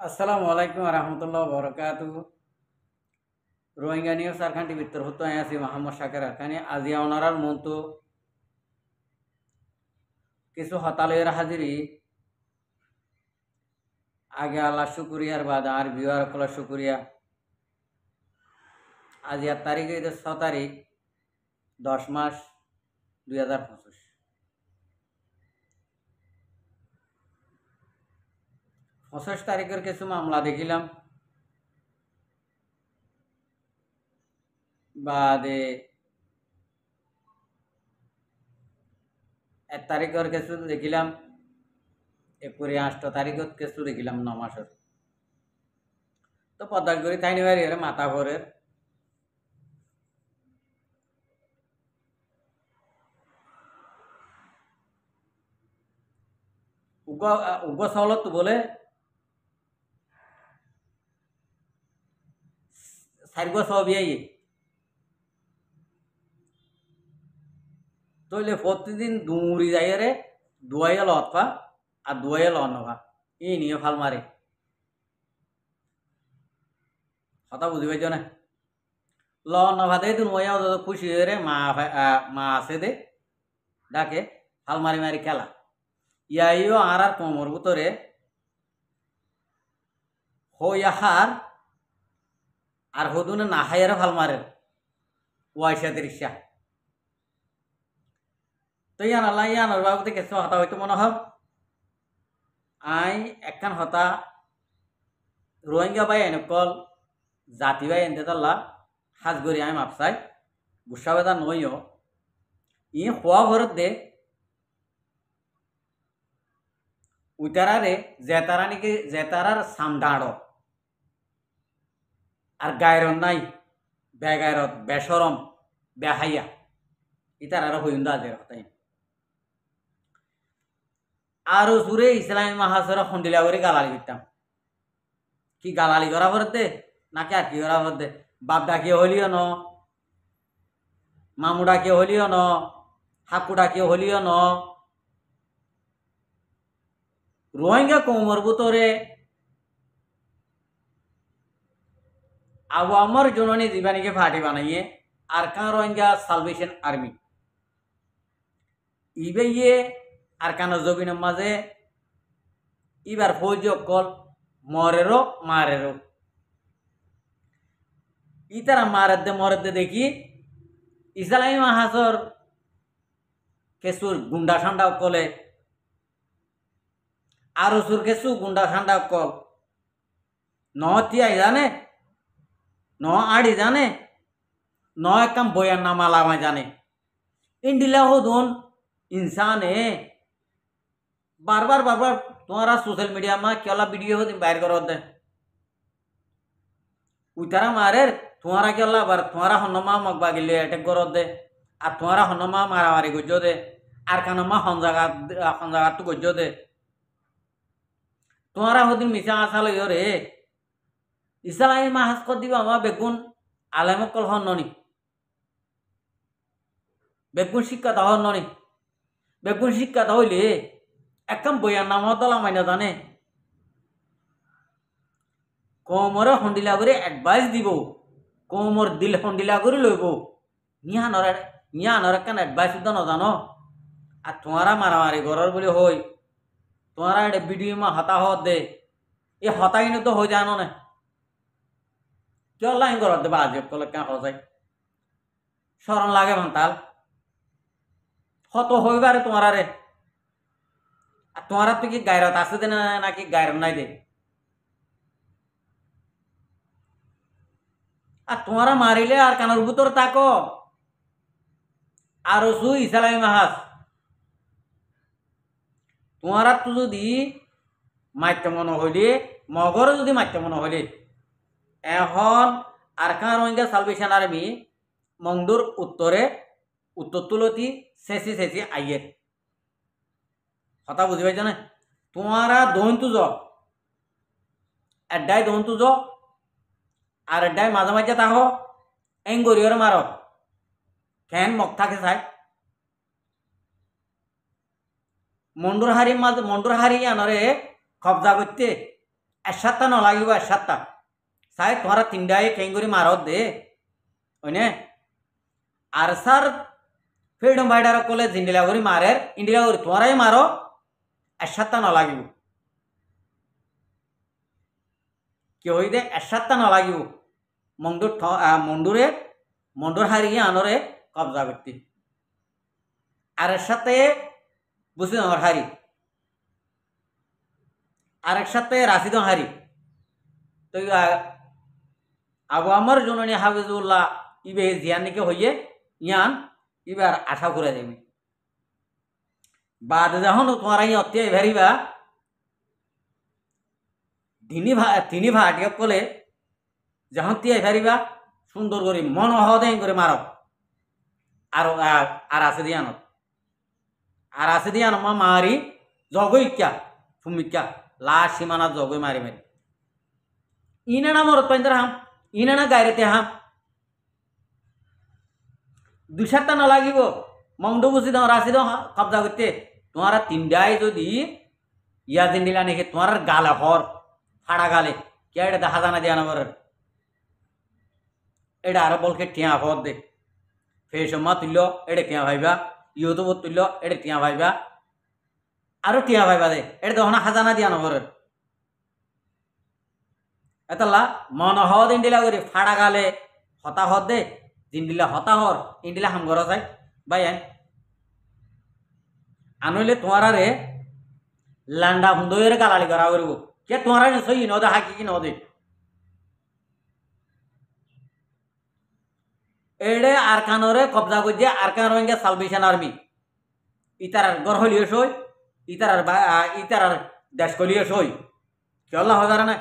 আসসালামু আলাইকুম রহমতুল্লাহ বরকাত রোহিঙ্গা নিয়ে সারখানটি ভিতর হতো আছি মোহাম্মদ শাকের আরখানি আজিয়া ওনারার মতো কিছু হতালের হাজিরি আগে আল্লাহ শুকুরিয়ার বাদ আর বিওয়ার কলা শুকুরিয়া আজিয়ার তারিখে 6 তারিখ 10 মাস 2025 25 তারিখের কিছু মামলা দেখিলাম বাদে 1 তারিখের কিছু দেখিলাম 8 কিছু দেখিলাম 9 মাসের তো পদ্মার করি থাইনি বাড়ি মাথা ভরের উগ্র সহলত বলে সারিগো সবিয়াই তইলে প্রতিদিন দৌড়ি যাই রে দুয়াইয়া লতফা আর দুয়াইয়া লনফা ই নিয়ে ফাল মারে কথা বুঝি পাইছ না লনফা দে দুয়াইয়া খুশি হয়ে রে মা আছে দে ডাকে ফাল মারি মারি খেলা ইয়াইও আর কোমর ভিতরে হার আর হদুনে না খাইয়ারে ফাল মারে ওয়াইশা তিরিশা তো ইয়ানোর বাবুতে কিছু হতা হইতো মনে হব আই একখান হতা রোহিঙ্গা বাই এনেকল জাতি বাই এনতে তাল্লা হাজগরি আই মাপসাই গুসা বেদা নইও ই হওয়া ঘরত দে উইতারারে জেতারা নাকি জেতারার সামডাড় আর গায়রন নাই বেগায়রত বেসরম বেহাইয়া ইতার আরো হইন্দা আজের হতাই আরো সুরে ইসলামী মাহাসর খন্ডিলা করে গালালি দিতাম কি গালালি করা পড়তে নাকি আর কি করা পড়তে বাপ ডাকিয়ে হলিও ন মামু ডাকিয়ে হলিও ন হাকু ডাকিয়ে হলিও ন রোহিঙ্গা কোমর ভিতরে আবু আমার জননী জীবানীকে ফাটি বানাইয়ে আর কান রোহিঙ্গা সালভেশন আর্মি ইবে আর কান জবিনের মাঝে ইবার ফৌজ কল মরেরও মারেরও ইতারা মরেদে দেখি ইসলামী মাহাসর কেসুর গুন্ডা ঠান্ডা কলে আর সুর কেসু গুন্ডা ঠান্ডা কল ন তিয়াই জানে ন আড়ি জানে ন একম বয়ান নামা লামাই জানে ইন্ডিলা হদুন इंसान है बार बार तुम्हारा सोशल मीडिया में क्या वीडियो हो बाहर करो दे उतारा मारे तुम्हारा क्या बार तुम्हारा हनमा मकबा गिले अटैक करो दे और तुम्हारा हनमा मारा मारी गुजो दे और कानमा हंजागा तो गुजो दे तुम्हारा होदिन मिसा आसा लो रे इसालाई माहास को दिबा मा बेगुन आलेम कल हन्ननी बेगुन शिक्षा ता हन्ननी বেগুন শিক্ষা হইলে একদম বইয়ার নাম দলা মাইনা জানে কোমরে হন্ডিলা করে অ্যাডভাইস দিব কোমর দিল হন্ডিলা করে লইব নিয়ানোর একখান অ্যাডভাইস তো নজানো আর তোমারা মারামারি ঘরের বলে হই তোমারা এটা ভিডিও মা হতা হত দে এ হতা কিন্তু তো হয়ে জানো না কেউ লাইন ঘর দেবা আজ কলে কেন হজাই স্মরণ লাগে ভান্তাল হত হইবারে তোমারা রে আর তোমারা তো কি গায়রত আছে দে না নাকি গায়রত নাই দে আর তোমারা মারিলে আর কানের ভিতর তাকো আর সু ইসলামী মাহাস তোমারা তো যদি মাইতে মনে হইলে মগরও যদি মাইতে মনে হইলে এখন আর কান রোহিঙ্গা সালভেশন আর্মি মংডুর উত্তর তুলতি শেষি আইয়ে কথা বুঝি পাইছ না তোমারা দৌন্তু এড্ডাই দৌন্তু আর এড্ডাই মাঝে মাঝে তাহ এঙ্গরিয়র মার ফ্যান মগ থাকে চাই মন্ডুর হারি আনরে কবজা করতে একসাথে নলাগিব একসাথে চাই তোমারা তিনটাই কেঙ্গুরি মারত দে হয়নে আর স্যার ফ্রিডম ফাইটার কলে জিন্ডিলা করে মারে ইন্ডিলা করে তোমারাই মারো একসাথে নলাগিব কি হই দে একসাথে নলাগিব মন্ডুর হারিয়ে আনরে কবজা করতে আর এর সাথে বুঝি আমার হারি আর এক সাথে রাশিদ হারি তো আবু আমর জননী হাফিজুল্লাহ ইবে জিয়ান নিকে হইয়ে ইয়ান এবার আশা করে যাবি বাদ যখন তোমার অত্যে ভেরিবা তিনি ভাটিয়ে কলে যখন তিয়াই ফেরিবা সুন্দর করে মন হদেন করে মার আর আছে দিয়ান মারি জগইক্যা ফুমিক্যা লাশ সীমানা জগই মারি মারি ইনানা মরত পাইন্দর হাম ইনানা গাইরেতে হাম দুসারটা না লাগিব মংড বুঝি দাও রাশি দাও কবজা করতে তোমারা তিনটাই যদি ইয়া দিন দিলা নাকি তোমার গালে হর ফাড়া গালে কে এটা দেখা জানা দিয়া না এটা আরো বলকে টিয়া হর দে ফেসমা তুলল এটা টিয়া ভাইবা ইউটিউব তুলল এটা টিয়া ভাইবা আরো টিয়া ভাইবা দে এটা তখন খাজানা দিয়া নগর এতলা মন হওয়া দিন দিলা করি ফাড়া গালে হতা হত দে দিন দিলা হতা হর ইন্ডিলা হাম ঘর চাই বাই আনলে তোমার লান্ডা হুন্দর গালালি করা করব কে তোমার সই নদে হাকি কি নদে এড়ে আরকানরে কবজা করছে আরকান রোহিঙ্গা সালভেশন আর্মি ইতার গড় হলিয়ে সই ইতার দেশ কলিয়ে সই কেলা হাজার না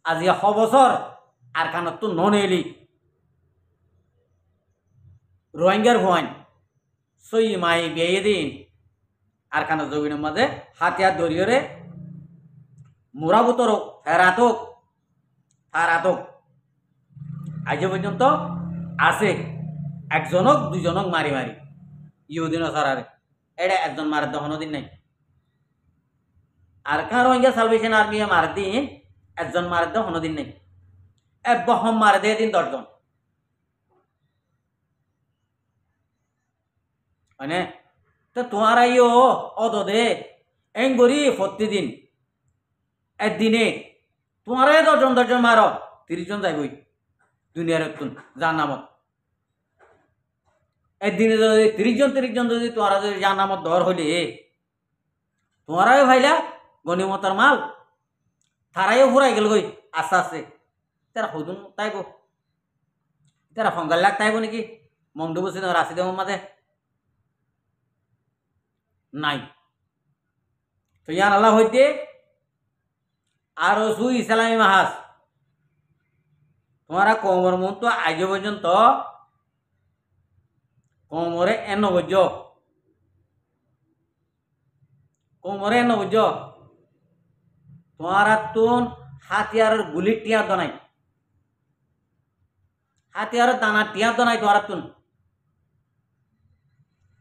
আজি 100 বছর আরকানত তো নন এলি রোহিঙ্গার ভুয়ান সই মাই বিয়ে দিন আরকান জমিনের মাঝে হাতিয়ার দরিয়রে মুরাবুতর ফেরাতক আজ পর্যন্ত আছে একজনক দুজনক মারি মারি ইহুদিন সারারে এটা একজন মারার দহনো দিন নাই আর কার রোহিঙ্গা সালভেশন আর্মি মার দিন একজন মারার দহনো দিন নাই এক বহম মারে দিয়ে দিন 10 জন মানে তো তোমার আইও অদে এং গরি প্রতিদিন একদিনে তোমার 10 জন মারো 30 জন যাইবই দুনিয়ার একটুন যার নামত একদিনে যদি 30 জন যদি তোমার যদি যার নামত দর হইলে তোমারাই ভাইলা গনিমতার মাল তারাইও ফুরাই গেল গই আস্তে আস্তে তারা হদুন তাইব তারা ফঙ্গাল লাগ তাইব নাকি মংডু বসে রাশি দেব মাঝে নাই তো ইয়ান আল্লাহ হইতে আর সু ইসলামী মাহাজ তোমারা কোমর মন তো আজ পর্যন্ত কোমরে এন বুঝ তোমারা তুন হাতিয়ারের গুলি টিয়া দনাই হাতিয়ারের দানা টিয়া দনাই তোমারা তুন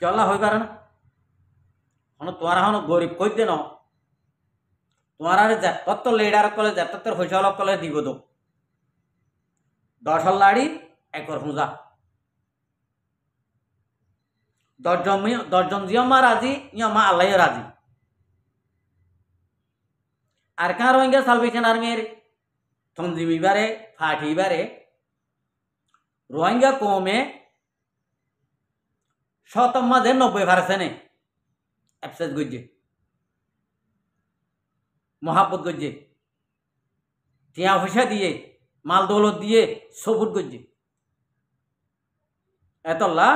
চলা হই পারে না তোমারা হন গরিব কই দেন তোমার যত লিডার কলে যত হইসল কলে দিব দো 10 লাড়ি একর হুঁজা 10 জন জিয়মা রাজি ইয়মা আল্লাহ রাজি আর কার রোহিঙ্গা সালভেশন আর্মির তঞ্জিমিবারে ফাটিবারে রোহিঙ্গা কমে শতম মাঝে 90% অ্যাবসেস গজ্জে মহাপত গজ্জে টিয়া পয়সা দিয়ে মাল দৌলত দিয়ে সবুত গজ্জে এতলা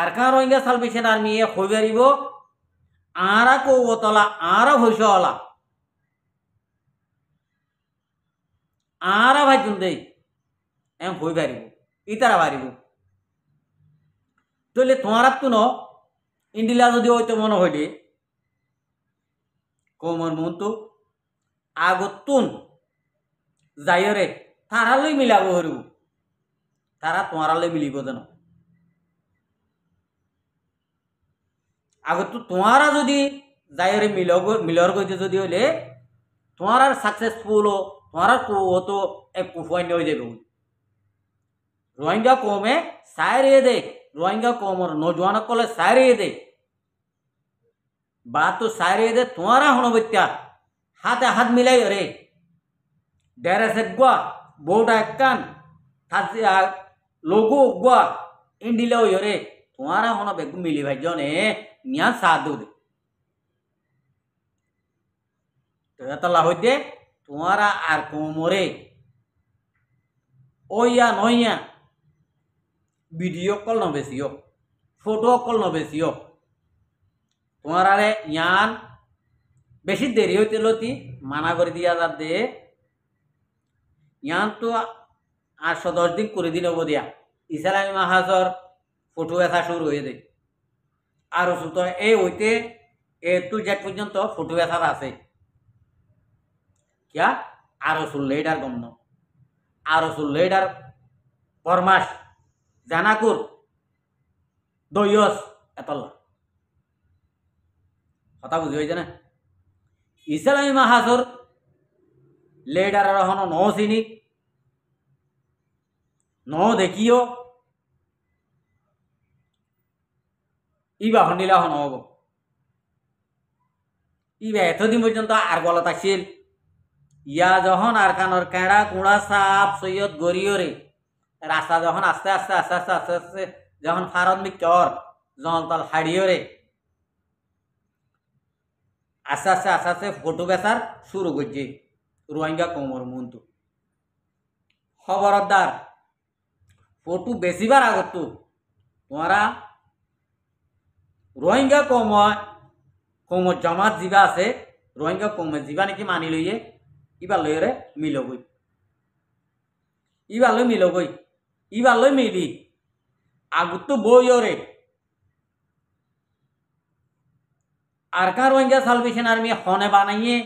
আর কার রোহিঙ্গা সালভেশন আর্মি হই পারিব আরা কৌতলা আরা হইসলা আরা ভাই দেই এম হই পারিব ইতারা পারিব তাহলে তোমার তো ন ইন্ডিলা যদি হইতে মনে হইলে কোমর মন তো আগতুন যাইরে তারা লই মিলাব হরিব তারা তোমার লই মিলিব যেন আগত তোমারা যদি যাইরে মিলর গইতে যদি হইলে তোমার আর সাকসেসফুল ও তোমার আর তো এক কুফাইন হয়ে যাবে রোহিঙ্গা কমে সায়রিয়ে দে রোহিঙ্গা কমর নজওয়ান কলে সায়রিয়ে দে বা তো সায়রিয়ে দে তোমারা হনবত্যা হাতে হাত মিলাই রে ডেরেসে গুয়া বোর্ডা একখান লোগো গুয়া ইন্ডিলে রে তোমারা হন বেগু মিলি ভাই জনে নিয়া সাধু দে তলা হইতে তোমারা আর কোমরে ওইয়া নইয়া ভিডিও কল ন বেশিও ফটো কল ন বেশিও তোমার আরে ইয়ান বেশি দেরি হইতে লতি মানা করে দিয়া যার দে ইয়ান তো 8-10 দিন করে দিন হবো দিয়া ইসলামী মাহাজর ফটো এসা শুরু হয়ে দেয় আর সুতো এই হইতে এ টু জেড পর্যন্ত ফটো এসার আছে क्या आरसुल लेडार गमन आरसुल लेडार फरमास জানাকুর দয়স এতলা কথা বুঝি হয়েছে না ইসলামী মাহাজর লেডার হন ন চিনি ন দেখিও ইবা হন্ডিলা হন হব ইবা এতদিন পর্যন্ত আর গলত আসিল ইয়া যখন আর কানর কেড়া কুড়া সাপ সৈয়দ গরিয়রে রাস্তা যখন আস্তে আস্তে আস্তে আস্তে আস্তে আস্তে যখন ফারদমিক চর জলতল হাড়িয়রে আস্তে আস্তে আস্তে আস্তে ফটো বেচার শুরু করছে রোহিঙ্গা কমর মন্তু খবরদার ফটো বেচিবার আগত তোমরা রোহিঙ্গা কমর জমাত যা আছে রোহিঙ্গা কমে যা নাকি মানি লইয়ে ইবার লইরে মিলগই ইবার লই মিলগই ইবার লই মিলি আগত বইরে আর কার রোহিঙ্গা সালভেশন আর্মি হনে বানাইয়ে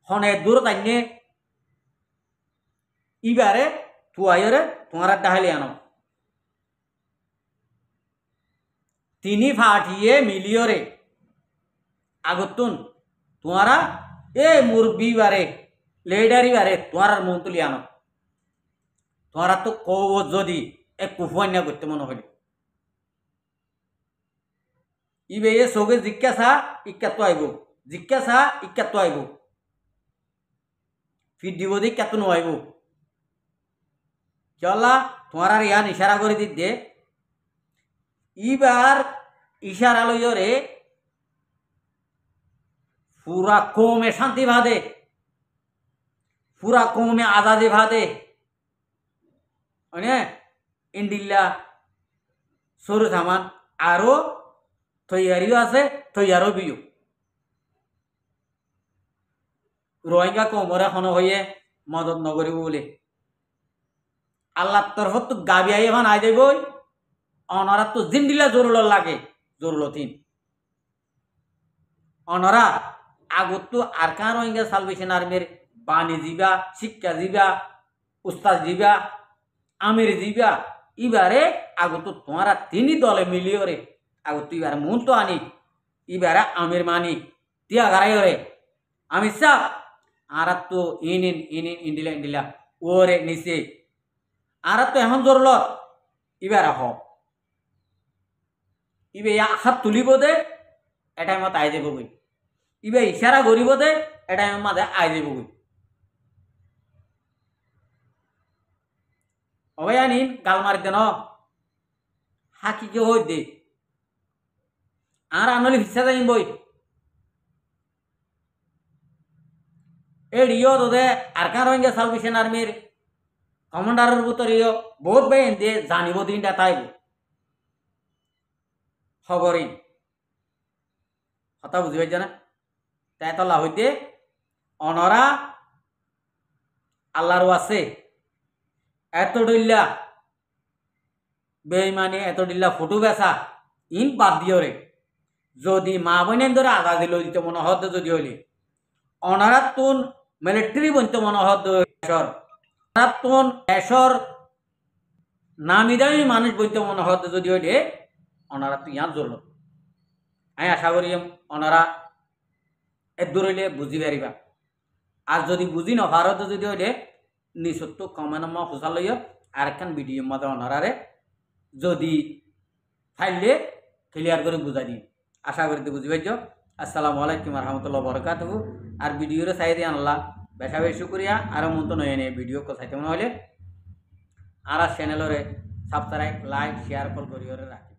হনে দূর তাইনে ইবারে তুয়াইরে তোমার ডাহালি আনো তিনি ফাটিয়ে মিলিয়রে আগতুন তোমারা এ মুরবি বারে লেডারি বারে তোমার মন তুলি আনো তোমারা তো কব যদি এক কুফান্যা করতে মনে হইল ইবে এ সগে জিজ্ঞাসা ইক্কাত আইব জিজ্ঞাসা ইক্কাত আইব ফির দিব দি কেত নইব চলা তোমার আর ইয়ান ইশারা করে দিতে ইবার ইশারা লইরে পুরা কমে শান্তি ভাদে পুরা কমে আজাদি ভাদে ইন্ডিল্লা সরু সামান আরো তৈয়ারিও আছে তৈয়ারও বিও রোহিঙ্গা কমরে এখন হয়ে মদত নগরী বলে আল্লাহ তরফত তো গাবি আই এখন আই যাইব অনরা তো জিন্দিলা জরুল লাগে জরুল তিন অনরা আগত তো আর কার রোহিঙ্গা সালভেশন আর্মির বাণী দিবা শিক্ষা দিবা উস্তাদ দিবা আমির দিবা ইবারে আগত তোমারা তিনি দলে মিলিও রে আগত ইবারে মন তো আনি ইবারে আমির মানি তিয়া গারাই রে আমি সাহ আর তো ইন্ডিলা ওরে নিচে আর তো এখন জরুল ইবারে হ ইবে হাত তুলিব দে এটা মত আই যাব গই ইবে ইশারা করিব দে এটা মাঝে আই যাব গই অবাই আনিন গাল মারি দেন হাকি কে হই দে আর আনলি হিসা যাইম বই এডিও তোদে আর কার রোহিঙ্গা সালভেশন আর্মির কমান্ডারের ভিতরেও বহুত ভাই এনতে জানিব দিনটা তাইব খবরই কথা বুঝি পাইছে না তাই তলা হইতে অনরা আল্লাহর আছে এত ডইল্লা বেইমানি এত ডিল্লা ফটো বেচা ইন বাদ দিও রে যদি মা বোনের ধরে আঘাত দিল দিতে মনে হত যদি হইলে অনারা তুন মিলিটারি বনতে মনে হত তুন দেশর নামি দামি মানুষ বলতে মনে হত যদি হইলে অনারা তো ইয়াত জল আমি আশা করি অনারা এ দূরলে বুঝি পারিবা আর যদি বুঝি নপারো তো যদি ওইলে নিচত কমেন্ট মই সূচা লইয় আর একখান ভিডিও মতো অনারারে যদি ফাইলে ক্লিয়ার করে বুঝাই দিন আশা করি বুঝি পাইছ আসসালামু আলাইকুম রহমতুল্লাহ বরকাতুহু আর ভিডিওরে চাই দিয়ে আনলা বেশা বেশি শুক্রিয়া আর মন তো নয় ভিডিও কোথায় মনে হলে আর চ্যানেলরে সাবস্ক্রাইব লাইক শেয়ার কল করিও রাখি।